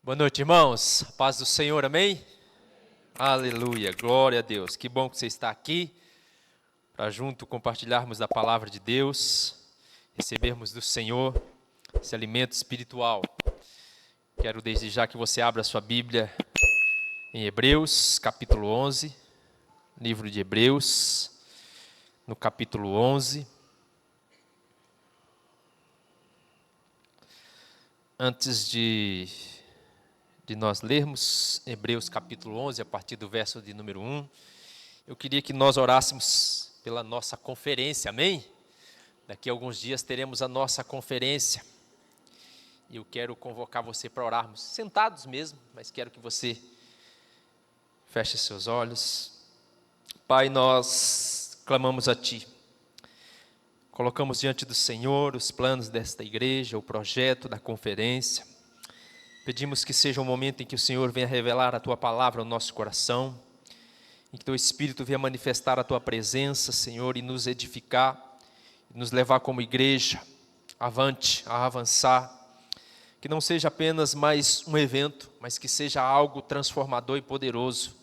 Boa noite, irmãos. Paz do Senhor, amém? Aleluia, glória a Deus. Que bom que você está aqui para junto compartilharmos da palavra de Deus, recebermos do Senhor esse alimento espiritual. Quero desde já que você abra a sua Bíblia em Hebreus, capítulo 11, livro de Hebreus, no capítulo 11. Antes de nós lermos Hebreus capítulo 11, a partir do verso de número 1, eu queria que nós orássemos pela nossa conferência, amém? Daqui a alguns dias teremos a nossa conferência, e eu quero convocar você para orarmos, sentados mesmo, mas quero que você feche seus olhos. Pai, nós clamamos a Ti, colocamos diante do Senhor os planos desta igreja, o projeto da conferência. Pedimos que seja um momento em que o Senhor venha revelar a Tua palavra ao nosso coração, em que Teu Espírito venha manifestar a Tua presença, Senhor, e nos edificar, e nos levar como igreja avante, a avançar. Que não seja apenas mais um evento, mas que seja algo transformador e poderoso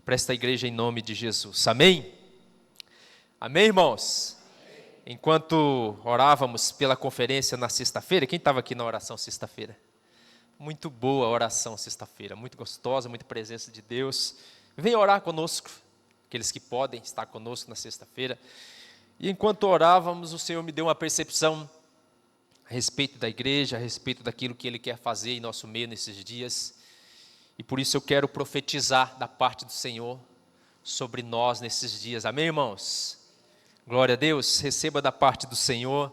para esta igreja em nome de Jesus. Amém? Amém, irmãos? Enquanto orávamos pela conferência na sexta-feira, quem estava aqui na oração sexta-feira? Muito boa a oração sexta-feira, muito gostosa, muita presença de Deus. Venha orar conosco, aqueles que podem estar conosco na sexta-feira. E enquanto orávamos, o Senhor me deu uma percepção a respeito da igreja, a respeito daquilo que Ele quer fazer em nosso meio nesses dias. E por isso eu quero profetizar da parte do Senhor sobre nós nesses dias. Amém, irmãos? Glória a Deus, receba da parte do Senhor.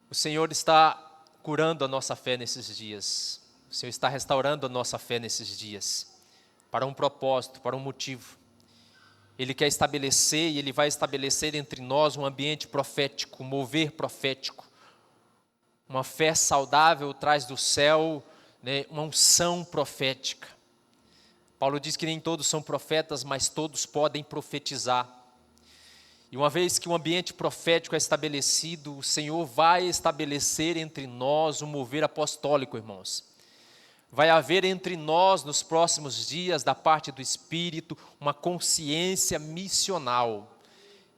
O Senhor está curando a nossa fé nesses dias. O Senhor está restaurando a nossa fé nesses dias, para um propósito, para um motivo. Ele quer estabelecer e Ele vai estabelecer entre nós um ambiente profético, um mover profético. Uma fé saudável traz do céu, uma unção profética. Paulo diz que nem todos são profetas, mas todos podem profetizar. E uma vez que o ambiente profético é estabelecido, o Senhor vai estabelecer entre nós um mover apostólico, irmãos. Vai haver entre nós, nos próximos dias, da parte do Espírito, uma consciência missional.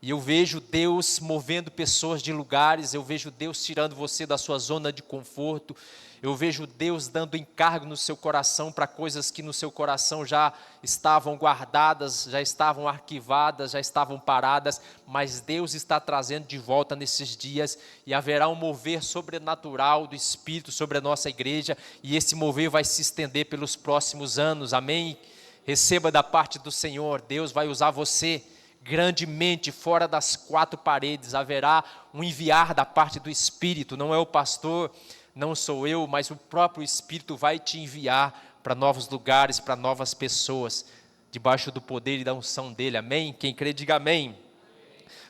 E eu vejo Deus movendo pessoas de lugares, eu vejo Deus tirando você da sua zona de conforto, eu vejo Deus dando encargo no seu coração para coisas que no seu coração já estavam guardadas, já estavam arquivadas, já estavam paradas, mas Deus está trazendo de volta nesses dias e haverá um mover sobrenatural do Espírito sobre a nossa igreja e esse mover vai se estender pelos próximos anos, amém? Receba da parte do Senhor, Deus vai usar você grandemente fora das quatro paredes, haverá um enviar da parte do Espírito, não é o pastor, não sou eu, mas o próprio Espírito vai te enviar para novos lugares, para novas pessoas, debaixo do poder e da unção dele, amém? Quem crê, diga amém.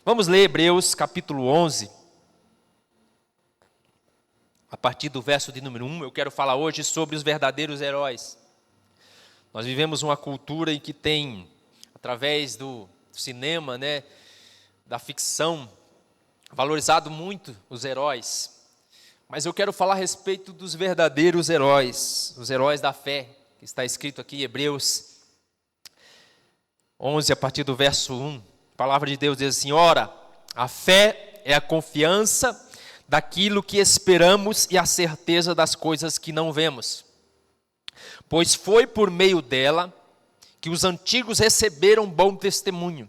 Vamos ler Hebreus capítulo 11, a partir do verso de número 1, eu quero falar hoje sobre os verdadeiros heróis. Nós vivemos uma cultura em que tem, através do cinema, da ficção, valorizado muito os heróis. Mas eu quero falar a respeito dos verdadeiros heróis, os heróis da fé, que está escrito aqui em Hebreus 11, a partir do verso 1. A palavra de Deus diz assim: ora, a fé é a confiança daquilo que esperamos e a certeza das coisas que não vemos. Pois foi por meio dela que os antigos receberam bom testemunho.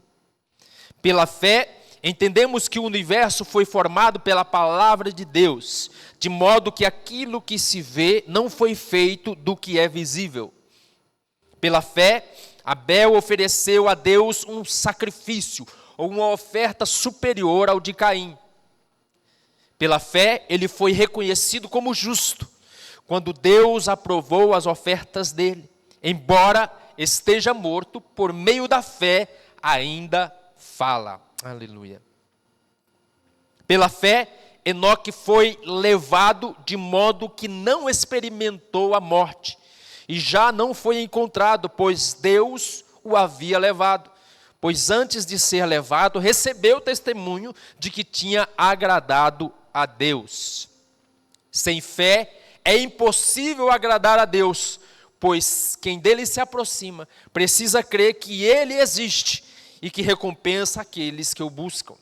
Pela fé, entendemos que o universo foi formado pela palavra de Deus, de modo que aquilo que se vê não foi feito do que é visível. Pela fé, Abel ofereceu a Deus um sacrifício, ou uma oferta superior ao de Caim. Pela fé, ele foi reconhecido como justo, quando Deus aprovou as ofertas dele. Embora esteja morto, por meio da fé, ainda fala. Aleluia. Pela fé, Enoque foi levado de modo que não experimentou a morte, e já não foi encontrado, pois Deus o havia levado. Pois antes de ser levado, recebeu testemunho de que tinha agradado a Deus. Sem fé, é impossível agradar a Deus, pois quem dele se aproxima precisa crer que ele existe e que recompensa aqueles que o buscam.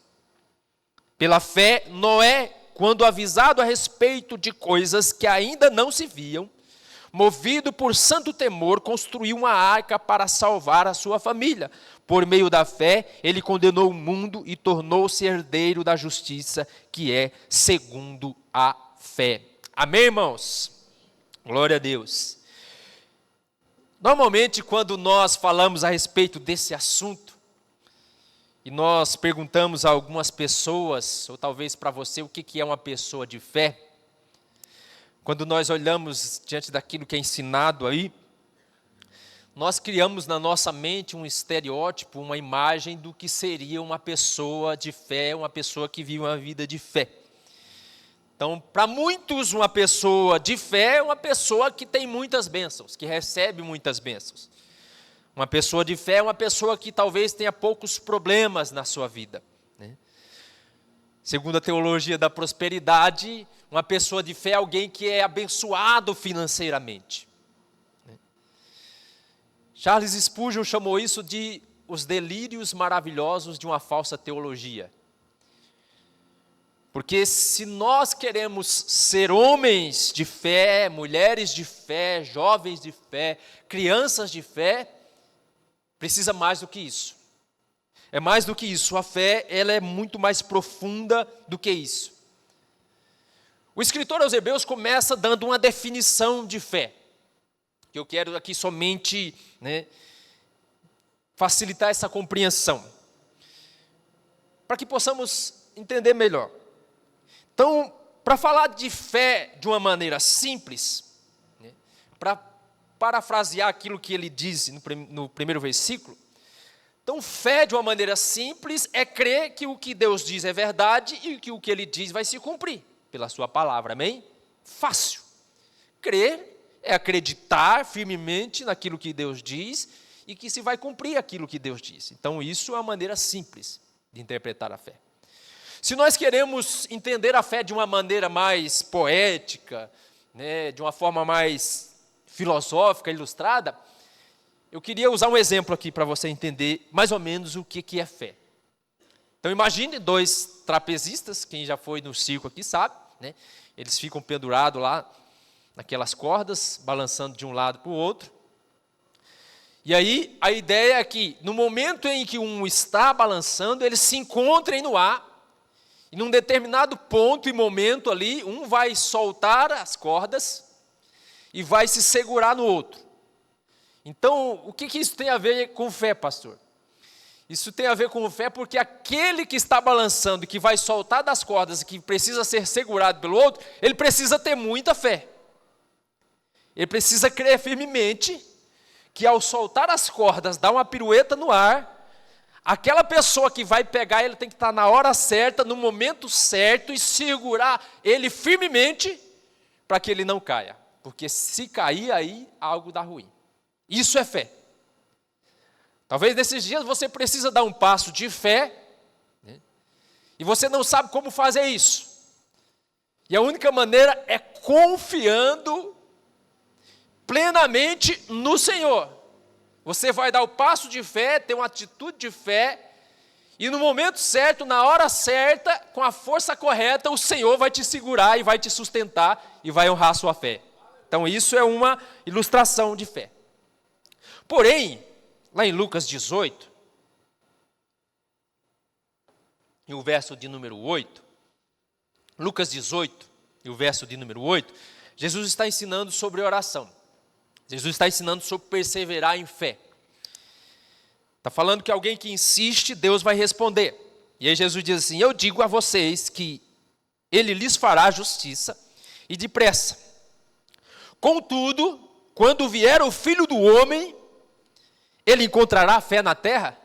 Pela fé, Noé, quando avisado a respeito de coisas que ainda não se viam, movido por santo temor, construiu uma arca para salvar a sua família. Por meio da fé, ele condenou o mundo e tornou-se herdeiro da justiça, que é segundo a fé. Amém, irmãos? Glória a Deus. Normalmente, quando nós falamos a respeito desse assunto, e nós perguntamos a algumas pessoas, ou talvez para você, o que é uma pessoa de fé, quando nós olhamos diante daquilo que é ensinado aí, nós criamos na nossa mente um estereótipo, uma imagem do que seria uma pessoa de fé, uma pessoa que vive uma vida de fé. Então, para muitos, uma pessoa de fé é uma pessoa que tem muitas bênçãos, que recebe muitas bênçãos. Uma pessoa de fé é uma pessoa que talvez tenha poucos problemas na sua vida, né? Segundo a teologia da prosperidade, uma pessoa de fé é alguém que é abençoado financeiramente. Charles Spurgeon chamou isso de os delírios maravilhosos de uma falsa teologia. Porque se nós queremos ser homens de fé, mulheres de fé, jovens de fé, crianças de fé, precisa mais do que isso. É mais do que isso. A fé, ela é muito mais profunda do que isso. O escritor aos Hebreus começa dando uma definição de fé, que eu quero aqui somente, facilitar essa compreensão, para que possamos entender melhor. Então, para falar de fé de uma maneira simples, para parafrasear aquilo que ele diz no primeiro versículo, então fé de uma maneira simples é crer que o que Deus diz é verdade e que o que ele diz vai se cumprir pela sua palavra, amém? Fácil. Crer é acreditar firmemente naquilo que Deus diz e que se vai cumprir aquilo que Deus diz. Então isso é uma maneira simples de interpretar a fé. Se nós queremos entender a fé de uma maneira mais poética, de uma forma mais filosófica, ilustrada, eu queria usar um exemplo aqui para você entender mais ou menos o que é fé. Então imagine dois trapezistas, quem já foi no circo aqui sabe, eles ficam pendurados lá naquelas cordas, balançando de um lado para o outro. E aí a ideia é que no momento em que um está balançando, eles se encontrem no ar, e num determinado ponto e momento ali, um vai soltar as cordas e vai se segurar no outro. Então, o que isso tem a ver com fé, pastor? Isso tem a ver com fé porque aquele que está balançando e que vai soltar das cordas e que precisa ser segurado pelo outro, ele precisa ter muita fé. Ele precisa crer firmemente que ao soltar as cordas, dar uma pirueta no ar, aquela pessoa que vai pegar ele tem que estar na hora certa, no momento certo e segurar ele firmemente para que ele não caia. Porque se cair aí, algo dá ruim. Isso é fé. Talvez nesses dias você precisa dar um passo de fé, e você não sabe como fazer isso. E a única maneira é confiando plenamente no Senhor. Você vai dar o passo de fé, ter uma atitude de fé, e no momento certo, na hora certa, com a força correta, o Senhor vai te segurar e vai te sustentar e vai honrar a sua fé. Então isso é uma ilustração de fé. Porém, lá em Lucas 18, e o verso de número 8, Lucas 18, e o verso de número 8, Jesus está ensinando sobre oração. Jesus está ensinando sobre perseverar em fé. Está falando que alguém que insiste, Deus vai responder. E aí Jesus diz assim: eu digo a vocês que Ele lhes fará justiça e depressa. Contudo, quando vier o Filho do Homem, Ele encontrará fé na terra?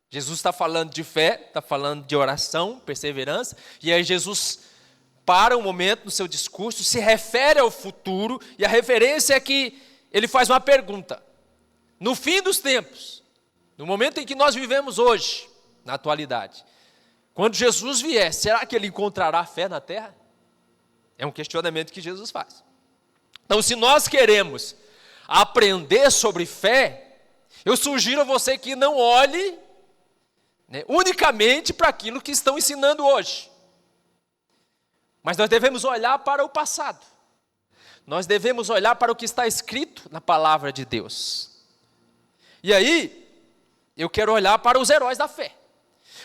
Jesus está falando de fé, está falando de oração, perseverança, e aí Jesus para um momento no seu discurso, se refere ao futuro, e a referência é que ele faz uma pergunta. No fim dos tempos, no momento em que nós vivemos hoje, na atualidade, quando Jesus vier, será que ele encontrará fé na terra? É um questionamento que Jesus faz. Então, se nós queremos aprender sobre fé, eu sugiro a você que não olhe, né, unicamente para aquilo que estão ensinando hoje. Mas nós devemos olhar para o passado. Nós devemos olhar para o que está escrito na palavra de Deus. E aí, eu quero olhar para os heróis da fé.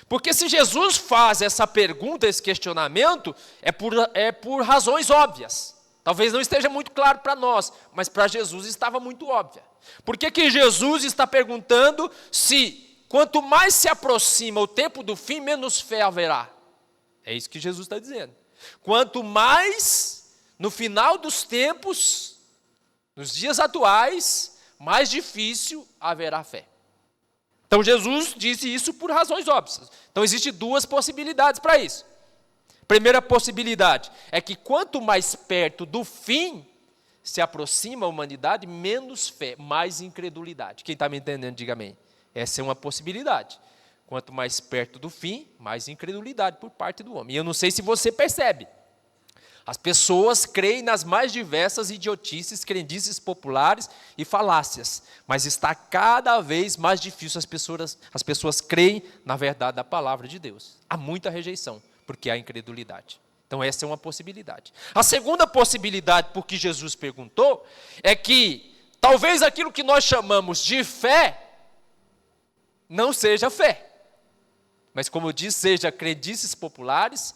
Porque se Jesus faz essa pergunta, esse questionamento, é por razões óbvias. Talvez não esteja muito claro para nós, mas para Jesus estava muito óbvia. Por que Jesus está perguntando se quanto mais se aproxima o tempo do fim, menos fé haverá? É isso que Jesus está dizendo. Quanto mais, no final dos tempos, nos dias atuais, mais difícil haverá fé. Então Jesus disse isso por razões óbvias. Então existem duas possibilidades para isso. Primeira possibilidade é que quanto mais perto do fim se aproxima a humanidade, menos fé, mais incredulidade. Quem está me entendendo, diga amém. Essa é uma possibilidade. Quanto mais perto do fim, mais incredulidade por parte do homem. E eu não sei se você percebe. As pessoas creem nas mais diversas idiotices, crendices populares e falácias. Mas está cada vez mais difícil as pessoas creem na verdade da palavra de Deus. Há muita rejeição, porque há incredulidade. Então essa é uma possibilidade. A segunda possibilidade, por que Jesus perguntou, é que talvez aquilo que nós chamamos de fé, não seja fé. Mas como eu disse, seja crendices populares,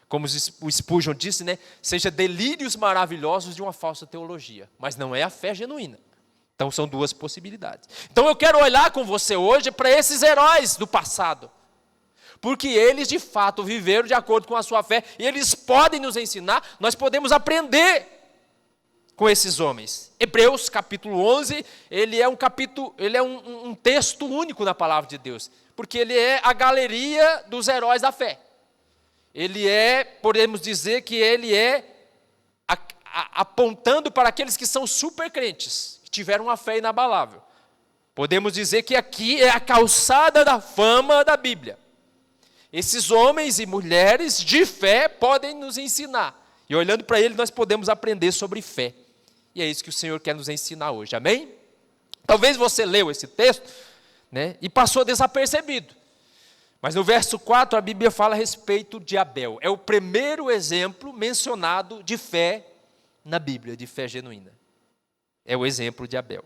como o Spurgeon disse, né, seja delírios maravilhosos de uma falsa teologia. Mas não é a fé genuína. Então são duas possibilidades. Então eu quero olhar com você hoje para esses heróis do passado. Porque eles de fato viveram de acordo com a sua fé. E eles podem nos ensinar, nós podemos aprender com esses homens. Hebreus capítulo 11, ele é um texto único na palavra de Deus. Porque ele é a galeria dos heróis da fé. Podemos dizer que ele é apontando para aqueles que são super crentes, que tiveram uma fé inabalável. Podemos dizer que aqui é a calçada da fama da Bíblia. Esses homens e mulheres de fé podem nos ensinar. E olhando para ele, nós podemos aprender sobre fé. E é isso que o Senhor quer nos ensinar hoje, amém? Talvez você leu esse texto, né, e passou desapercebido. Mas no verso 4 a Bíblia fala a respeito de Abel. É o primeiro exemplo mencionado de fé na Bíblia, de fé genuína. É o exemplo de Abel.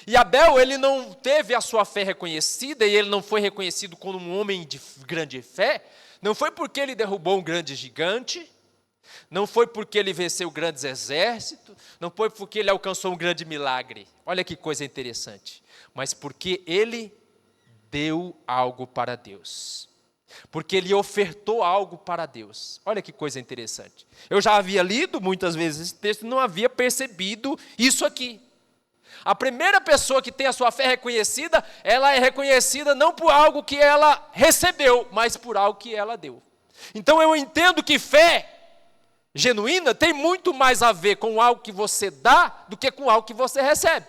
E Abel, ele não teve a sua fé reconhecida, e ele não foi reconhecido como um homem de grande fé, não foi porque ele derrubou um grande gigante, não foi porque ele venceu grandes exércitos, não foi porque ele alcançou um grande milagre. Olha que coisa interessante. Mas porque ele deu algo para Deus. Porque ele ofertou algo para Deus. Olha que coisa interessante. Eu já havia lido muitas vezes esse texto e não havia percebido isso aqui. A primeira pessoa que tem a sua fé reconhecida, ela é reconhecida não por algo que ela recebeu, mas por algo que ela deu. Então eu entendo que fé genuína tem muito mais a ver com algo que você dá do que com algo que você recebe.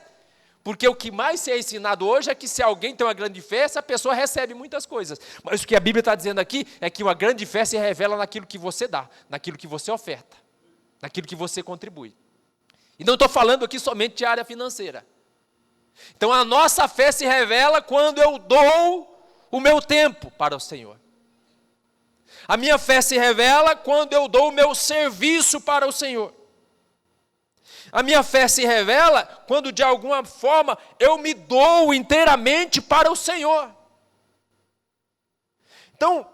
Porque o que mais se é ensinado hoje é que se alguém tem uma grande fé, essa pessoa recebe muitas coisas. Mas o que a Bíblia está dizendo aqui é que uma grande fé se revela naquilo que você dá, naquilo que você oferta, naquilo que você contribui. E não estou falando aqui somente de área financeira. Então a nossa fé se revela quando eu dou o meu tempo para o Senhor. A minha fé se revela quando eu dou o meu serviço para o Senhor. A minha fé se revela quando, de alguma forma, eu me dou inteiramente para o Senhor. Então,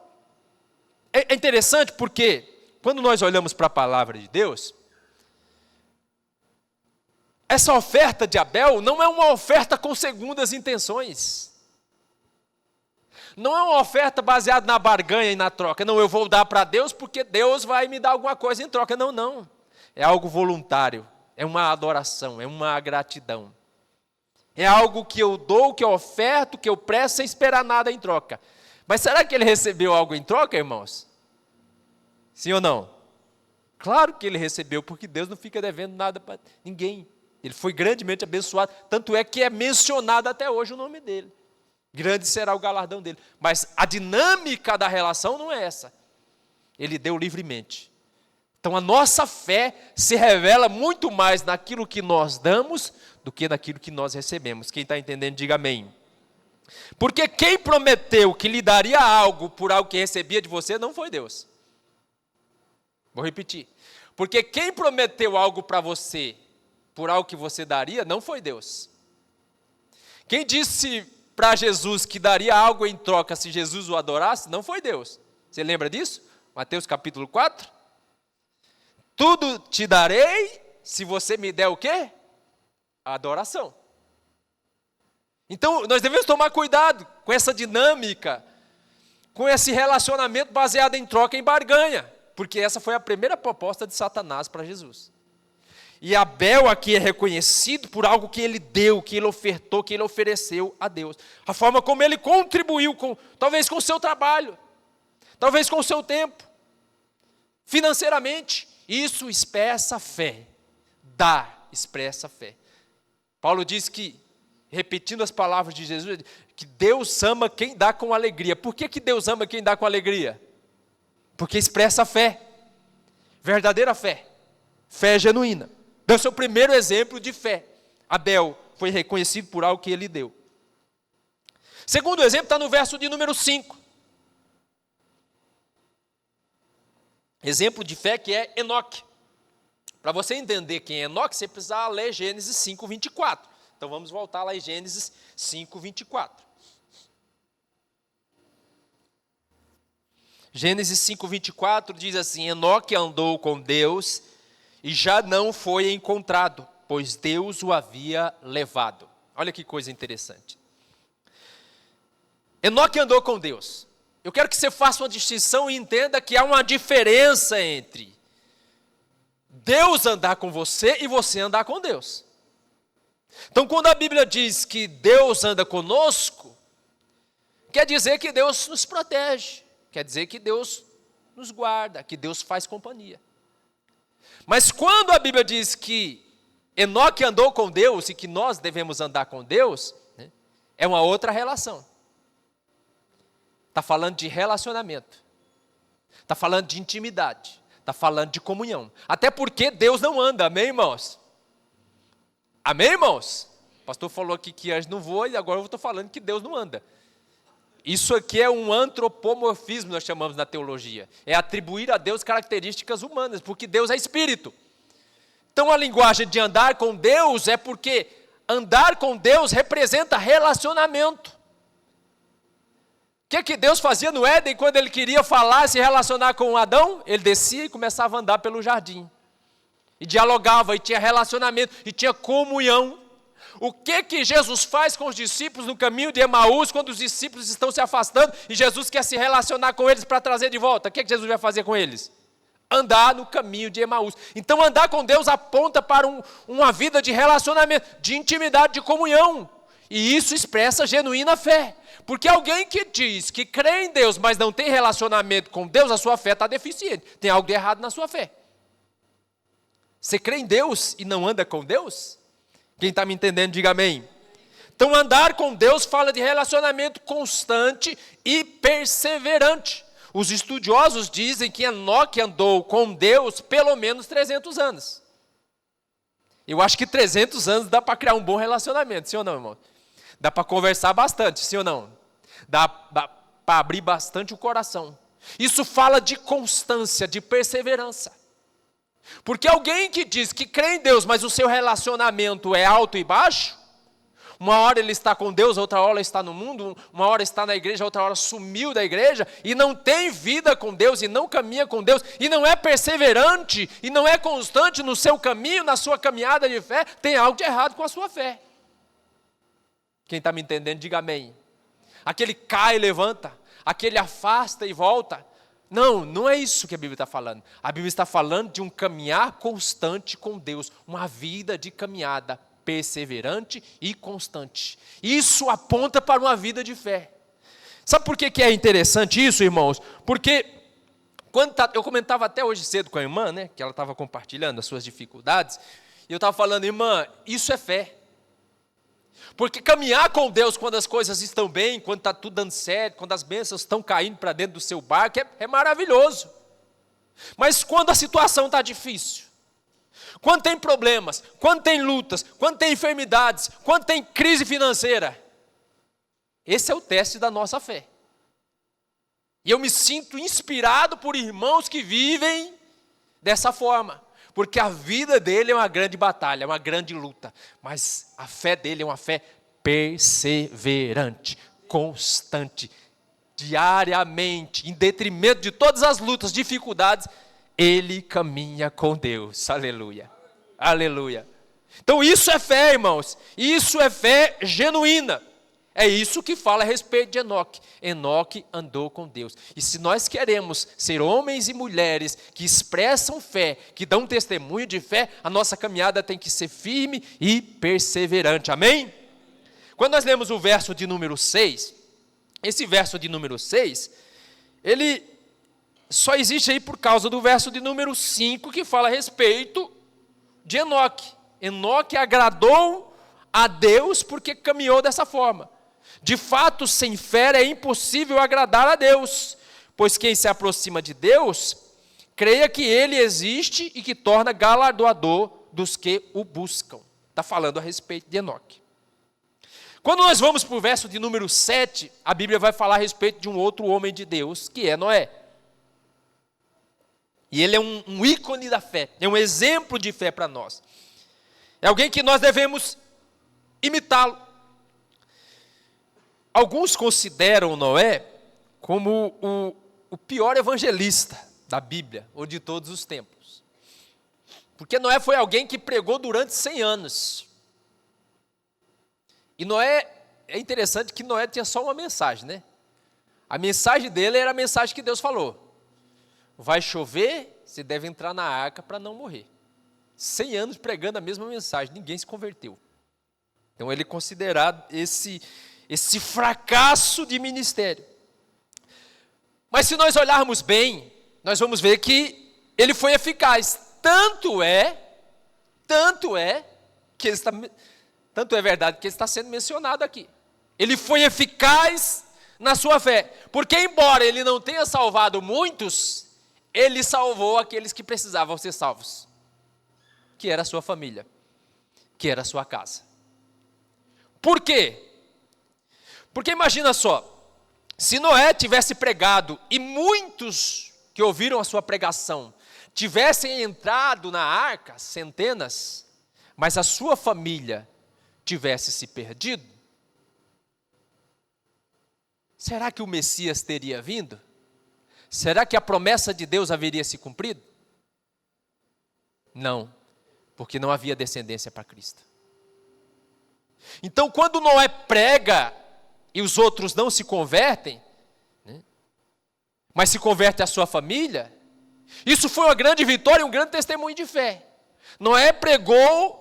é interessante porque, quando nós olhamos para a palavra de Deus, essa oferta de Abel não é uma oferta com segundas intenções. Não é uma oferta baseada na barganha e na troca. Não, eu vou dar para Deus porque Deus vai me dar alguma coisa em troca. Não, não. É algo voluntário. É uma adoração, é uma gratidão. É algo que eu dou, que eu oferto, que eu presto sem esperar nada em troca. Mas será que ele recebeu algo em troca, irmãos? Sim ou não? Claro que ele recebeu, porque Deus não fica devendo nada para ninguém. Ele foi grandemente abençoado, tanto é que é mencionado até hoje o nome dele. Grande será o galardão dele. Mas a dinâmica da relação não é essa. Ele deu livremente. Então a nossa fé se revela muito mais naquilo que nós damos do que naquilo que nós recebemos. Quem está entendendo, diga amém. Porque quem prometeu que lhe daria algo por algo que recebia de você, não foi Deus. Vou repetir. Porque quem prometeu algo para você por algo que você daria, não foi Deus. Quem disse para Jesus que daria algo em troca se Jesus o adorasse, não foi Deus. Você lembra disso? Mateus capítulo 4. Tudo te darei se você me der o quê? A adoração. Então, nós devemos tomar cuidado com essa dinâmica, com esse relacionamento baseado em troca e em barganha, porque essa foi a primeira proposta de Satanás para Jesus. E Abel aqui é reconhecido por algo que ele deu, que ele ofertou, que ele ofereceu a Deus. A forma como ele contribuiu, talvez com o seu trabalho, talvez com o seu tempo, financeiramente. Isso expressa fé. Dar expressa fé. Paulo diz que, repetindo as palavras de Jesus, que Deus ama quem dá com alegria. Por que Deus ama quem dá com alegria? Porque expressa fé. Verdadeira fé. Fé genuína. Deu seu primeiro exemplo de fé. Abel foi reconhecido por algo que ele deu. Segundo exemplo está no verso de número 5. Exemplo de fé que é Enoque. Para você entender quem é Enoque, você precisa ler Gênesis 5, 24. Então vamos voltar lá em Gênesis 5, 24. Gênesis 5, 24 diz assim: Enoque andou com Deus e já não foi encontrado, pois Deus o havia levado. Olha que coisa interessante. Enoque andou com Deus. Eu quero que você faça uma distinção e entenda que há uma diferença entre Deus andar com você e você andar com Deus. Então, quando a Bíblia diz que Deus anda conosco, quer dizer que Deus nos protege, quer dizer que Deus nos guarda, que Deus faz companhia. Mas quando a Bíblia diz que Enoque andou com Deus e que nós devemos andar com Deus, né, é uma outra relação. Está falando de relacionamento, está falando de intimidade, está falando de comunhão. Até porque Deus não anda, amém, irmãos? Amém, irmãos? O pastor falou aqui que anjo não voa e agora eu estou falando que Deus não anda. Isso aqui é um antropomorfismo, nós chamamos na teologia. É atribuir a Deus características humanas, porque Deus é espírito. Então a linguagem de andar com Deus é porque andar com Deus representa relacionamento. O que Deus fazia no Éden quando ele queria falar, se relacionar com Adão? Ele descia e começava a andar pelo jardim. E dialogava, e tinha relacionamento, e tinha comunhão. O que Jesus faz com os discípulos no caminho de Emaús, quando os discípulos estão se afastando, e Jesus quer se relacionar com eles para trazer de volta? O que Jesus vai fazer com eles? Andar no caminho de Emaús. Então andar com Deus aponta para uma vida de relacionamento, de intimidade, de comunhão. E isso expressa genuína fé. Porque alguém que diz que crê em Deus, mas não tem relacionamento com Deus, a sua fé está deficiente. Tem algo de errado na sua fé. Você crê em Deus e não anda com Deus? Quem está me entendendo, diga amém. Então andar com Deus fala de relacionamento constante e perseverante. Os estudiosos dizem que Enoque andou com Deus pelo menos 300 anos. Eu acho que 300 anos dá para criar um bom relacionamento, sim ou não, irmão? Dá para conversar bastante, sim ou não? Dá para abrir bastante o coração. Isso fala de constância, de perseverança. Porque alguém que diz que crê em Deus, mas o seu relacionamento é alto e baixo, uma hora ele está com Deus, outra hora ele está no mundo, uma hora está na igreja, outra hora sumiu da igreja, e não tem vida com Deus, e não caminha com Deus, e não é perseverante, e não é constante no seu caminho, na sua caminhada de fé, tem algo de errado com a sua fé. Quem está me entendendo, diga amém. Aquele cai e levanta, aquele afasta e volta. Não, não é isso que a Bíblia está falando. A Bíblia está falando de um caminhar constante com Deus, uma vida de caminhada perseverante e constante. Isso aponta para uma vida de fé. Sabe por que é interessante isso, irmãos? Porque eu comentava até hoje cedo com a irmã, né, que ela estava compartilhando as suas dificuldades, e eu estava falando, irmã, isso é fé. Porque caminhar com Deus quando as coisas estão bem, quando está tudo dando certo, quando as bênçãos estão caindo para dentro do seu barco, é maravilhoso. Mas quando a situação está difícil, quando tem problemas, quando tem lutas, quando tem enfermidades, quando tem crise financeira, esse é o teste da nossa fé. E eu me sinto inspirado por irmãos que vivem dessa forma, porque a vida dele é uma grande batalha, é uma grande luta, mas a fé dele é uma fé perseverante, constante, diariamente, em detrimento de todas as lutas, dificuldades, ele caminha com Deus. Aleluia, aleluia. Então isso é fé, irmãos, isso é fé genuína. É isso que fala a respeito de Enoque. Enoque andou com Deus. E se nós queremos ser homens e mulheres que expressam fé, que dão testemunho de fé, a nossa caminhada tem que ser firme e perseverante. Amém? Quando nós lemos o verso de número 6, esse verso de número 6, ele só existe aí por causa do verso de número 5, que fala a respeito de Enoque. Enoque agradou a Deus porque caminhou dessa forma. De fato, sem fé é impossível agradar a Deus, pois quem se aproxima de Deus, creia que Ele existe e que torna galardoador dos que o buscam. Está falando a respeito de Enoque. Quando nós vamos para o verso de número 7, a Bíblia vai falar a respeito de um outro homem de Deus, que é Noé. E ele é um ícone da fé, é um exemplo de fé para nós. É alguém que nós devemos imitá-lo. Alguns consideram Noé como o pior evangelista da Bíblia, ou de todos os tempos. Porque Noé foi alguém que pregou durante 100 anos. E Noé, é interessante que Noé tinha só uma mensagem, né? A mensagem dele era a mensagem que Deus falou. Vai chover, você deve entrar na arca para não morrer. 100 anos pregando a mesma mensagem, ninguém se converteu. Então ele é considerado esse fracasso de ministério. Mas se nós olharmos bem, nós vamos ver que ele foi eficaz. Tanto é que ele está, tanto é verdade que ele está sendo mencionado aqui. Ele foi eficaz na sua fé, porque embora ele não tenha salvado muitos, ele salvou aqueles que precisavam ser salvos, que era a sua família, que era a sua casa. Por quê? Porque imagina só, se Noé tivesse pregado e muitos que ouviram a sua pregação tivessem entrado na arca, centenas, mas a sua família tivesse se perdido, será que o Messias teria vindo? Será que a promessa de Deus haveria se cumprido? Não, porque não havia descendência para Cristo. Então, quando Noé prega e os outros não se convertem, né, mas se converte a sua família, isso foi uma grande vitória e um grande testemunho de fé. Noé pregou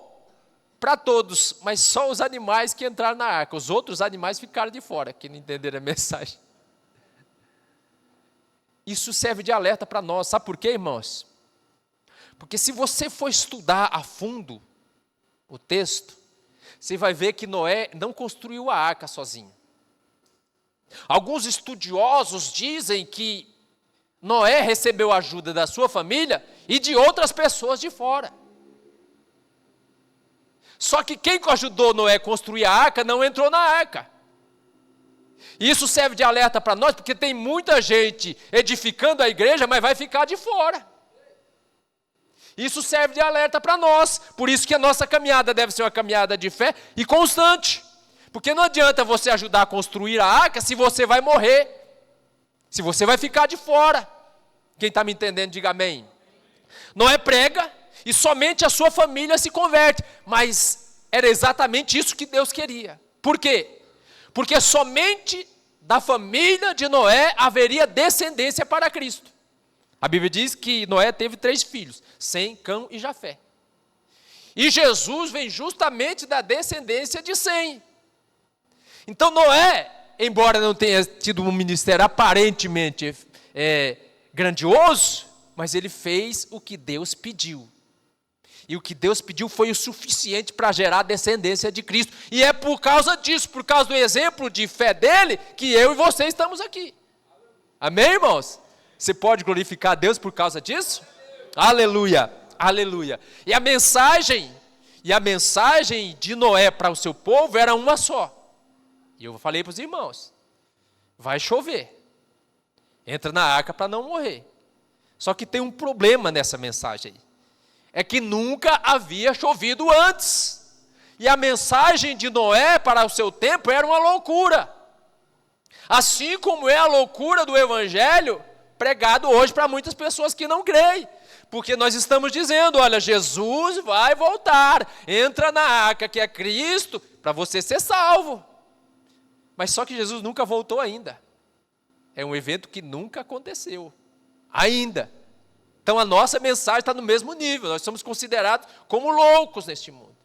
para todos, mas só os animais que entraram na arca, os outros animais ficaram de fora, que não entenderam a mensagem. Isso serve de alerta para nós, sabe por quê, irmãos? Porque se você for estudar a fundo o texto, você vai ver que Noé não construiu a arca sozinho. Alguns estudiosos dizem que Noé recebeu ajuda da sua família e de outras pessoas de fora. Só que quem ajudou Noé a construir a arca não entrou na arca. E isso serve de alerta para nós, porque tem muita gente edificando a igreja, mas vai ficar de fora. Isso serve de alerta para nós, por isso que a nossa caminhada deve ser uma caminhada de fé e constante. Porque não adianta você ajudar a construir a arca se você vai morrer, se você vai ficar de fora. Quem está me entendendo, diga amém. Noé prega e somente a sua família se converte, mas era exatamente isso que Deus queria. Por quê? Porque somente da família de Noé haveria descendência para Cristo. A Bíblia diz que Noé teve 3 filhos, Sem, Cão e Jafé. E Jesus vem justamente da descendência de Sem. Então Noé, embora não tenha tido um ministério aparentemente grandioso, mas ele fez o que Deus pediu. E o que Deus pediu foi o suficiente para gerar a descendência de Cristo. E é por causa disso, por causa do exemplo de fé dele, que eu e você estamos aqui. Amém, irmãos? Você pode glorificar a Deus por causa disso? Aleluia, aleluia. E a mensagem de Noé para o seu povo era uma só. E eu falei para os irmãos, vai chover. Entra na arca para não morrer. Só que tem um problema nessa mensagem aí. É que nunca havia chovido antes. E a mensagem de Noé para o seu tempo era uma loucura. Assim como é a loucura do evangelho pregado hoje para muitas pessoas que não creem. Porque nós estamos dizendo, olha, Jesus vai voltar. Entra na arca que é Cristo para você ser salvo. Mas só que Jesus nunca voltou ainda. É um evento que nunca aconteceu. Ainda. Então a nossa mensagem está no mesmo nível. Nós somos considerados como loucos neste mundo.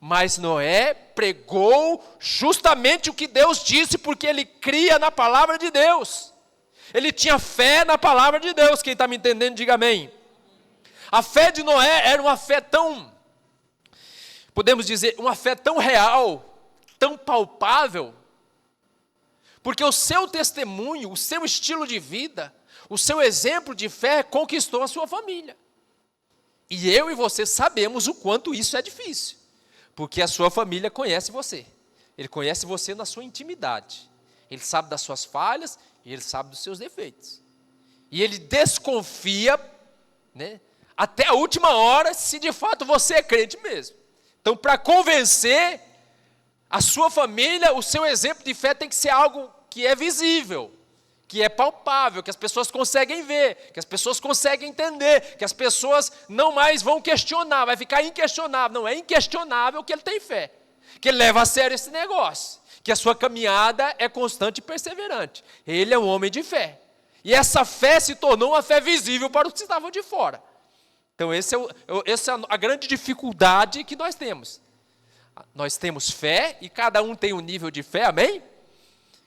Mas Noé pregou justamente o que Deus disse, porque ele cria na palavra de Deus. Ele tinha fé na palavra de Deus. Quem está me entendendo, diga amém. A fé de Noé era uma fé tão, podemos dizer, uma fé tão real, tão palpável, porque o seu testemunho, o seu estilo de vida, o seu exemplo de fé conquistou a sua família. E eu e você sabemos o quanto isso é difícil. Porque a sua família conhece você. Ele conhece você na sua intimidade. Ele sabe das suas falhas e ele sabe dos seus defeitos. E ele desconfia, né, até a última hora se de fato você é crente mesmo. Então, para convencer a sua família, o seu exemplo de fé tem que ser algo que é visível, que é palpável, que as pessoas conseguem ver, que as pessoas conseguem entender, que as pessoas não mais vão questionar, vai ficar inquestionável. Não, é inquestionável que ele tem fé, que ele leva a sério esse negócio, que a sua caminhada é constante e perseverante. Ele é um homem de fé. E essa fé se tornou uma fé visível para os que estavam de fora. Então essa é a grande dificuldade que nós temos. Nós temos fé e cada um tem um nível de fé, amém?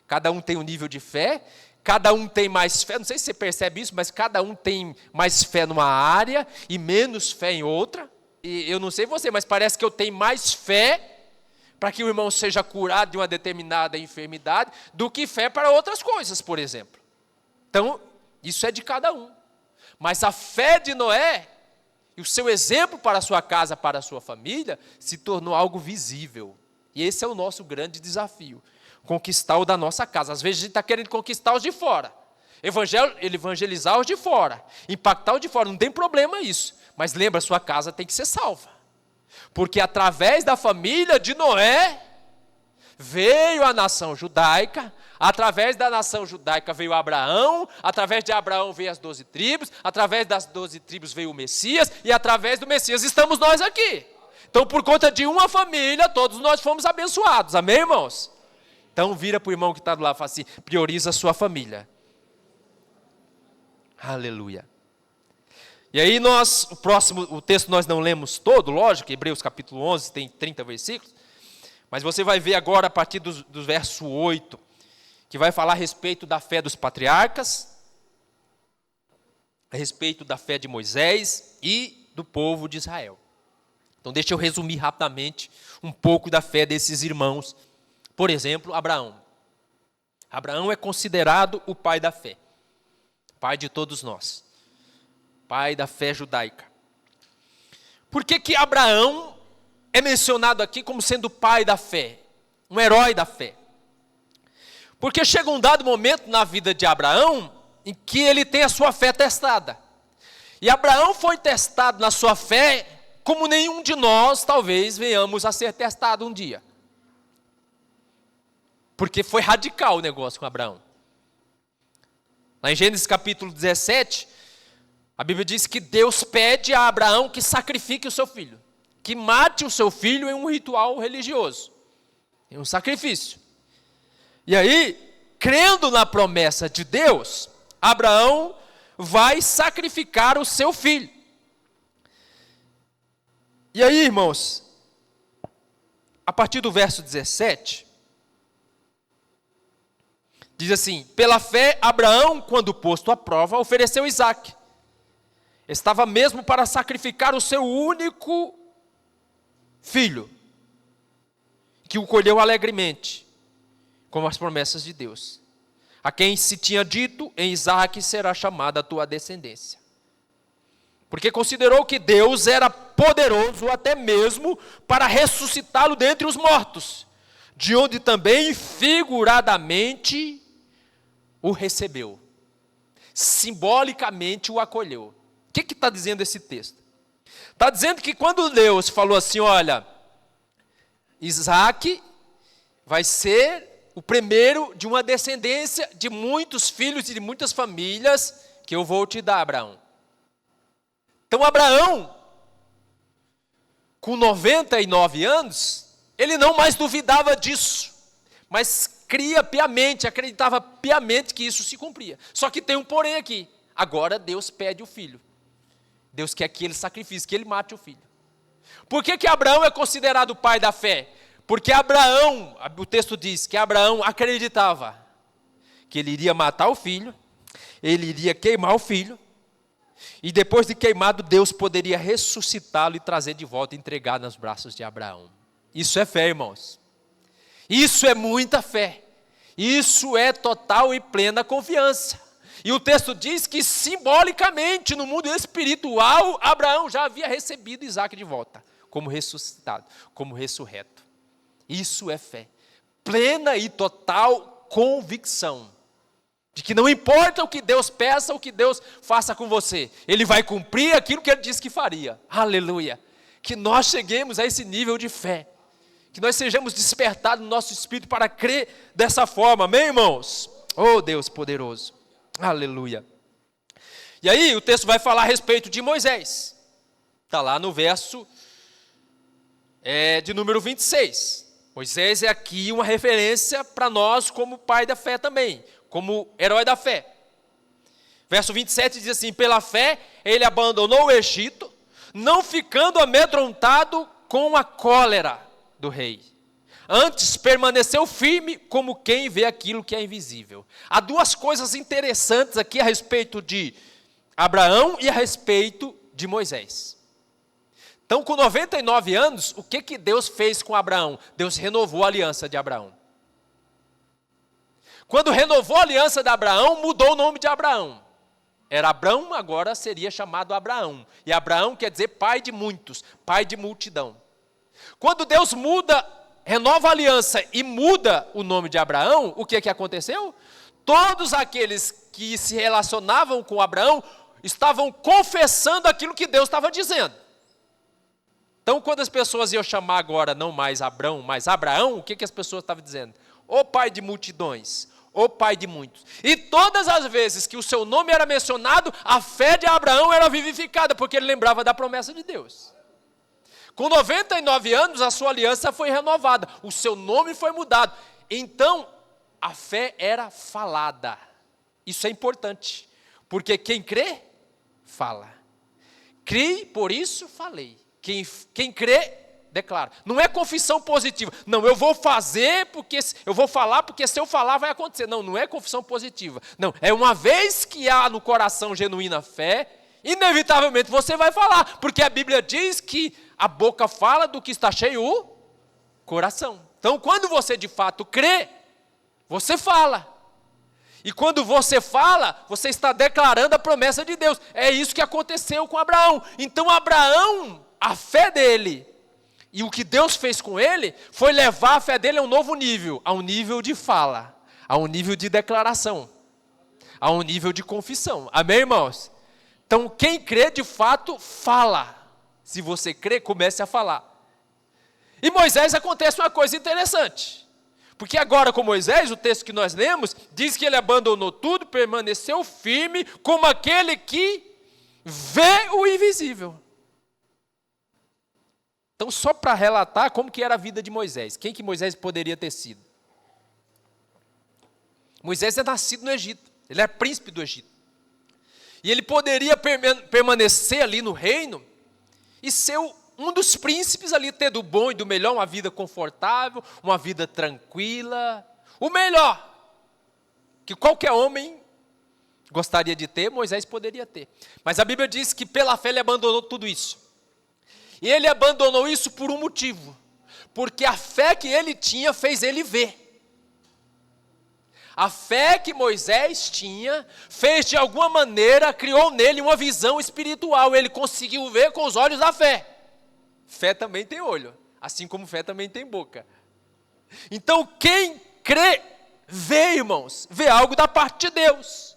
Cada um tem um nível de fé. Cada um tem mais fé, não sei se você percebe isso, mas cada um tem mais fé numa área e menos fé em outra. E eu não sei você, mas parece que eu tenho mais fé para que o irmão seja curado de uma determinada enfermidade do que fé para outras coisas, por exemplo. Então, isso é de cada um. Mas a fé de Noé e o seu exemplo para a sua casa, para a sua família, se tornou algo visível. E esse é o nosso grande desafio. Conquistar o da nossa casa. Às vezes a gente está querendo conquistar os de fora. Evangelizar os de fora. Impactar os de fora. Não tem problema isso. Mas lembra, sua casa tem que ser salva. Porque através da família de Noé, veio a nação judaica. Através da nação judaica veio Abraão. Através de Abraão veio as 12 tribos. Através das 12 tribos veio o Messias. E através do Messias estamos nós aqui. Então, por conta de uma família, todos nós fomos abençoados. Amém, irmãos? Então vira para o irmão que está do lado e fala assim, prioriza a sua família. Aleluia. E aí o texto nós não lemos todo, lógico, Hebreus capítulo 11 tem 30 versículos, mas você vai ver agora a partir do verso 8, que vai falar a respeito da fé dos patriarcas, a respeito da fé de Moisés e do povo de Israel. Então deixa eu resumir rapidamente um pouco da fé desses irmãos. Por exemplo, Abraão. Abraão é considerado o pai da fé. Pai de todos nós. Pai da fé judaica. Por que Abraão é mencionado aqui como sendo o pai da fé? Um herói da fé. Porque chega um dado momento na vida de Abraão em que ele tem a sua fé testada. E Abraão foi testado na sua fé como nenhum de nós talvez venhamos a ser testado um dia. Porque foi radical o negócio com Abraão. Lá em Gênesis capítulo 17, a Bíblia diz que Deus pede a Abraão que sacrifique o seu filho. Que mate o seu filho em um ritual religioso. Em um sacrifício. E aí, crendo na promessa de Deus, Abraão vai sacrificar o seu filho. E aí, irmãos, a partir do verso 17... diz assim, pela fé, Abraão, quando posto à prova, ofereceu Isaque. Estava mesmo para sacrificar o seu único filho, que o colheu alegremente, como as promessas de Deus. a quem se tinha dito, em Isaque será chamada a tua descendência. Porque considerou que Deus era poderoso até mesmo para ressuscitá-lo dentre os mortos, de onde também figuradamente o recebeu, simbolicamente o acolheu. O que está dizendo esse texto? Está dizendo que quando Deus falou assim, olha, Isaque vai ser o primeiro de uma descendência de muitos filhos e de muitas famílias que eu vou te dar, Abraão. Então Abraão, com 99 anos, ele não mais duvidava disso, mas cria piamente, acreditava piamente que isso se cumpria. Só que tem um porém aqui, agora Deus pede o filho. Deus quer que ele sacrifique, que ele mate o filho. Por que Abraão é considerado o pai da fé? Porque Abraão, o texto diz que Abraão acreditava que ele iria matar o filho, ele iria queimar o filho, e depois de queimado, Deus poderia ressuscitá-lo e trazer de volta, entregar nos braços de Abraão. Isso é fé, irmãos. Isso é muita fé. Isso é total e plena confiança. E o texto diz que simbolicamente, no mundo espiritual, Abraão já havia recebido Isaque de volta, como ressuscitado, como ressurreto. Isso é fé. Plena e total convicção de que não importa o que Deus peça, o que Deus faça com você, Ele vai cumprir aquilo que Ele disse que faria. Aleluia! Que nós cheguemos a esse nível de fé, que nós sejamos despertados no nosso espírito para crer dessa forma, amém, irmãos? Oh, Deus poderoso! Aleluia! E aí o texto vai falar a respeito de Moisés, está lá no verso de número 26. Moisés é aqui uma referência para nós como pai da fé também, como herói da fé. Verso 27 diz assim, pela fé ele abandonou o Egito, não ficando amedrontado com a cólera do rei. Antes permaneceu firme como quem vê aquilo que é invisível. Há duas coisas interessantes aqui a respeito de Abraão e a respeito de Moisés. Então, com 99 anos, o que Deus fez com Abraão? Deus renovou a aliança de Abraão. Quando renovou a aliança de Abraão, mudou o nome de Abraão. Era Abrão, agora seria chamado Abraão. E Abraão quer dizer pai de muitos, pai de multidão. Quando Deus renova a aliança e muda o nome de Abraão, o que aconteceu? Todos aqueles que se relacionavam com Abraão estavam confessando aquilo que Deus estava dizendo. Então, quando as pessoas iam chamar agora não mais Abrão, mas Abraão, o que as pessoas estavam dizendo? Ô pai de multidões, ô pai de muitos. E todas as vezes que o seu nome era mencionado, a fé de Abraão era vivificada, porque ele lembrava da promessa de Deus. Com 99 anos, a sua aliança foi renovada, o seu nome foi mudado. Então, a fé era falada. Isso é importante, porque quem crê, fala. Criei, por isso falei. Quem crê, declara. Não é confissão positiva. Não, eu vou fazer, eu vou falar, porque se eu falar vai acontecer. Não, não é confissão positiva. Não, é uma vez que há no coração genuína fé, inevitavelmente você vai falar. Porque a Bíblia diz que a boca fala do que está cheio o coração. Então, quando você de fato crê, você fala. E quando você fala, você está declarando a promessa de Deus. É isso que aconteceu com Abraão. Então, Abraão, a fé dele e o que Deus fez com ele foi levar a fé dele a um novo nível, a um nível de fala, a um nível de declaração, a um nível de confissão. Amém, irmãos? Então, quem crê de fato, fala. Se você crê, comece a falar. E Moisés acontece uma coisa interessante. Porque agora com Moisés, o texto que nós lemos, diz que ele abandonou tudo, permaneceu firme, como aquele que vê o invisível. Então, só para relatar como que era a vida de Moisés. Quem que Moisés poderia ter sido? Moisés é nascido no Egito. Ele é príncipe do Egito. E ele poderia permanecer ali no reino e ser um dos príncipes ali, ter do bom e do melhor, uma vida confortável, uma vida tranquila. O melhor que qualquer homem gostaria de ter, Moisés poderia ter. Mas a Bíblia diz que pela fé ele abandonou tudo isso. E ele abandonou isso por um motivo. Porque a fé que ele tinha fez ele ver. A fé que Moisés tinha, fez de alguma maneira, criou nele uma visão espiritual. Ele conseguiu ver com os olhos da fé. Fé também tem olho, assim como fé também tem boca. Então quem crê, vê, irmãos, vê algo da parte de Deus.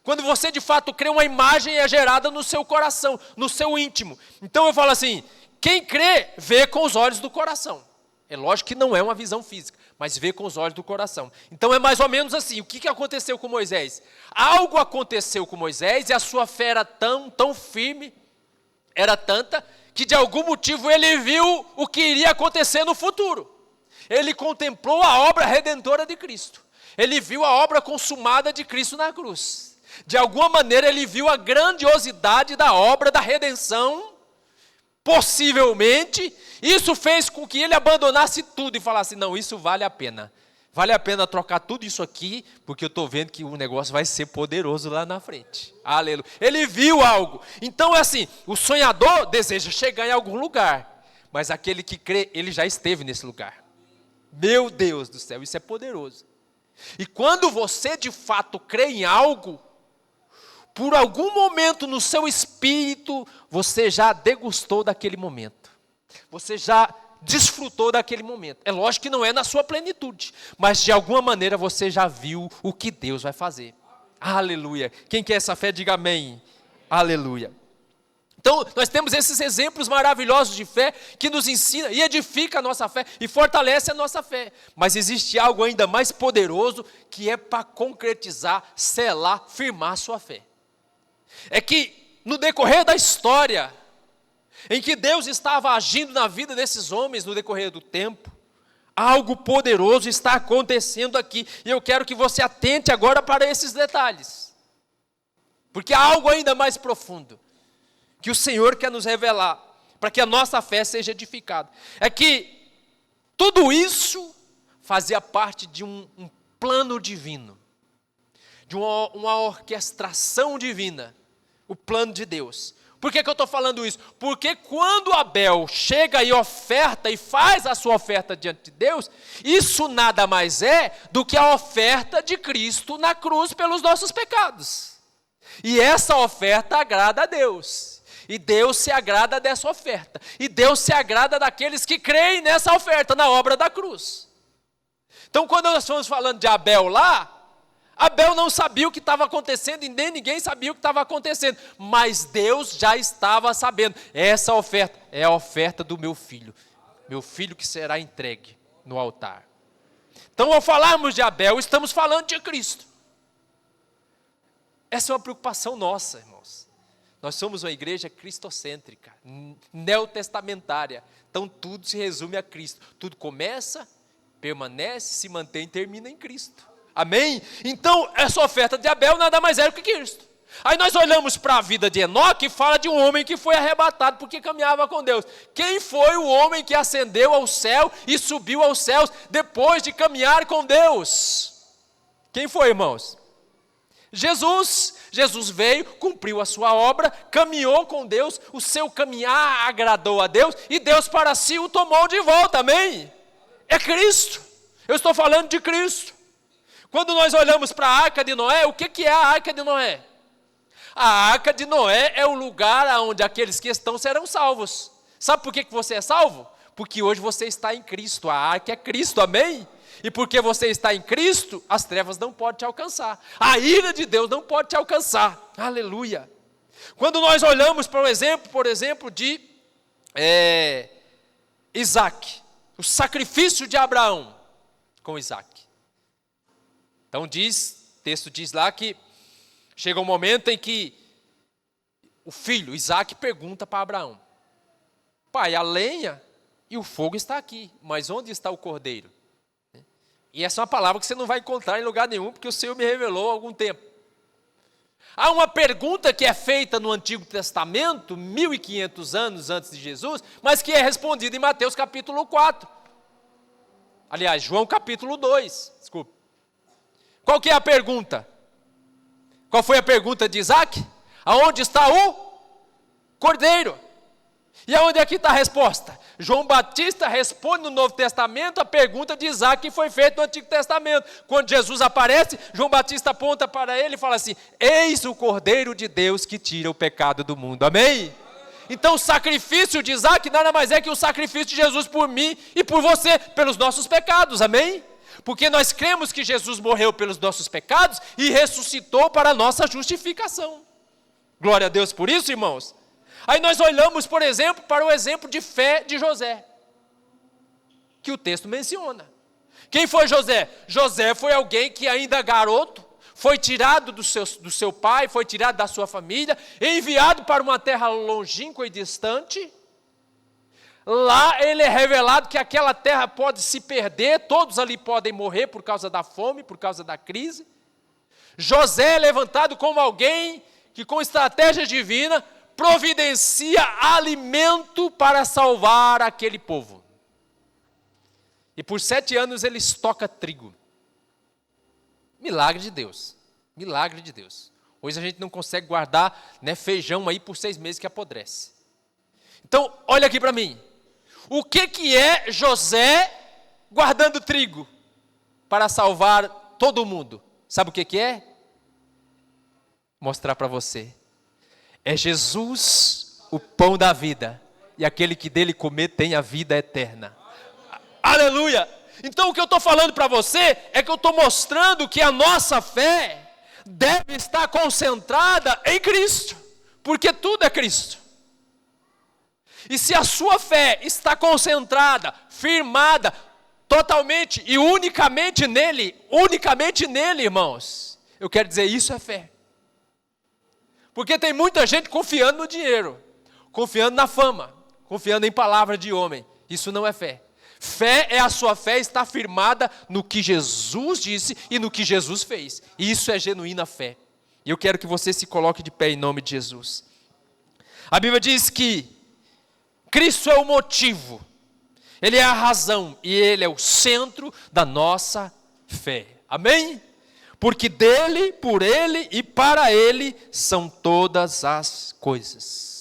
Quando você de fato crê, uma imagem é gerada no seu coração, no seu íntimo. Então eu falo assim, quem crê, vê com os olhos do coração. É lógico que não é uma visão física, mas vê com os olhos do coração. Então é mais ou menos assim, o que aconteceu com Moisés? Algo aconteceu com Moisés e a sua fé era tão firme, era tanta, que de algum motivo ele viu o que iria acontecer no futuro. Ele contemplou a obra redentora de Cristo. Ele viu a obra consumada de Cristo na cruz. De alguma maneira ele viu a grandiosidade da obra da redenção. Possivelmente, isso fez com que ele abandonasse tudo e falasse, não, isso vale a pena. Vale a pena trocar tudo isso aqui, porque eu estou vendo que o negócio vai ser poderoso lá na frente. Aleluia. Ele viu algo. Então é assim, o sonhador deseja chegar em algum lugar, mas aquele que crê, ele já esteve nesse lugar. Meu Deus do céu, isso é poderoso. E quando você de fato crê em algo, por algum momento no seu espírito, você já degustou daquele momento. Você já desfrutou daquele momento. É lógico que não é na sua plenitude, mas de alguma maneira você já viu o que Deus vai fazer. Aleluia. Quem quer essa fé, diga amém. Aleluia. Então, nós temos esses exemplos maravilhosos de fé que nos ensina e edifica a nossa fé e fortalece a nossa fé. Mas existe algo ainda mais poderoso que é para concretizar, selar, firmar a sua fé. É que no decorrer da história, em que Deus estava agindo na vida desses homens no decorrer do tempo, algo poderoso está acontecendo aqui. E eu quero que você atente agora para esses detalhes. Porque há algo ainda mais profundo que o Senhor quer nos revelar, para que a nossa fé seja edificada. É que tudo isso fazia parte de um plano divino, de uma orquestração divina, o plano de Deus. Por que eu estou falando isso? Porque quando Abel chega e oferta e faz a sua oferta diante de Deus, isso nada mais é do que a oferta de Cristo na cruz pelos nossos pecados. E essa oferta agrada a Deus. E Deus se agrada dessa oferta. E Deus se agrada daqueles que creem nessa oferta, na obra da cruz. Então quando nós estamos falando de Abel lá, Abel não sabia o que estava acontecendo e nem ninguém sabia o que estava acontecendo. Mas Deus já estava sabendo. Essa oferta é a oferta do meu filho que será entregue no altar. Então ao falarmos de Abel, estamos falando de Cristo. Essa é uma preocupação nossa, irmãos. Nós somos uma igreja cristocêntrica, neotestamentária. Então tudo se resume a Cristo. Tudo começa, permanece, se mantém e termina em Cristo. Amém? Então essa oferta de Abel nada mais era do que Cristo. Aí nós olhamos para a vida de Enoque e fala de um homem que foi arrebatado porque caminhava com Deus. Quem foi o homem que ascendeu ao céu e subiu aos céus depois de caminhar com Deus? Quem foi, irmãos? Jesus. Jesus veio, cumpriu a sua obra, caminhou com Deus, o seu caminhar agradou a Deus e Deus para si o tomou de volta, amém? É Cristo. Eu estou falando de Cristo. Quando nós olhamos para a Arca de Noé, o que é a Arca de Noé? A Arca de Noé é o lugar onde aqueles que estão serão salvos. Sabe por que você é salvo? Porque hoje você está em Cristo, a Arca é Cristo, amém? E porque você está em Cristo, as trevas não podem te alcançar. A ira de Deus não pode te alcançar. Aleluia. Quando nós olhamos para o por exemplo, de Isaac, o sacrifício de Abraão com Isaac. Então o texto diz lá que chega um momento em que o filho, Isaac, pergunta para Abraão: pai, a lenha e o fogo está aqui, mas onde está o cordeiro? E essa é uma palavra que você não vai encontrar em lugar nenhum, porque o Senhor me revelou há algum tempo. Há uma pergunta que é feita no Antigo Testamento, 1500 anos antes de Jesus, mas que é respondida em Mateus capítulo 4. Aliás, João capítulo 2, desculpa. Qual que é a pergunta? Qual foi a pergunta de Isaac? Aonde está o cordeiro? E aonde é que está a resposta? João Batista responde no Novo Testamento a pergunta de Isaac que foi feita no Antigo Testamento. Quando Jesus aparece, João Batista aponta para ele e fala assim: eis o Cordeiro de Deus que tira o pecado do mundo. Amém? Então o sacrifício de Isaac nada mais é que o sacrifício de Jesus por mim e por você, pelos nossos pecados. Amém? Porque nós cremos que Jesus morreu pelos nossos pecados e ressuscitou para a nossa justificação. Glória a Deus por isso, irmãos. Aí nós olhamos, por exemplo, para o exemplo de fé de José, que o texto menciona. Quem foi José? José foi alguém que ainda garoto, foi tirado do seu pai, foi tirado da sua família, enviado para uma terra longínqua e distante. Lá ele é revelado que aquela terra pode se perder, todos ali podem morrer por causa da fome, por causa da crise. José é levantado como alguém que com estratégia divina providencia alimento para salvar aquele povo. E por 7 anos ele estoca trigo. Milagre de Deus. Milagre de Deus. Hoje a gente não consegue guardar, né, feijão aí por 6 meses que apodrece. Então, olha aqui para mim. O que é José guardando trigo para salvar todo mundo? Sabe o que é? Mostrar para você. É Jesus, o pão da vida, e aquele que dele comer tem a vida eterna. Aleluia! Então o que eu estou falando para você é que eu estou mostrando que a nossa fé deve estar concentrada em Cristo, porque tudo é Cristo. E se a sua fé está concentrada, firmada, totalmente e unicamente nele, irmãos, eu quero dizer, isso é fé. Porque tem muita gente confiando no dinheiro, confiando na fama, confiando em palavras de homem. Isso não é fé. Fé é a sua fé estar firmada no que Jesus disse e no que Jesus fez. E isso é genuína fé. E eu quero que você se coloque de pé em nome de Jesus. A Bíblia diz que Cristo é o motivo, Ele é a razão e Ele é o centro da nossa fé. Amém? Porque dele, por ele e para ele são todas as coisas.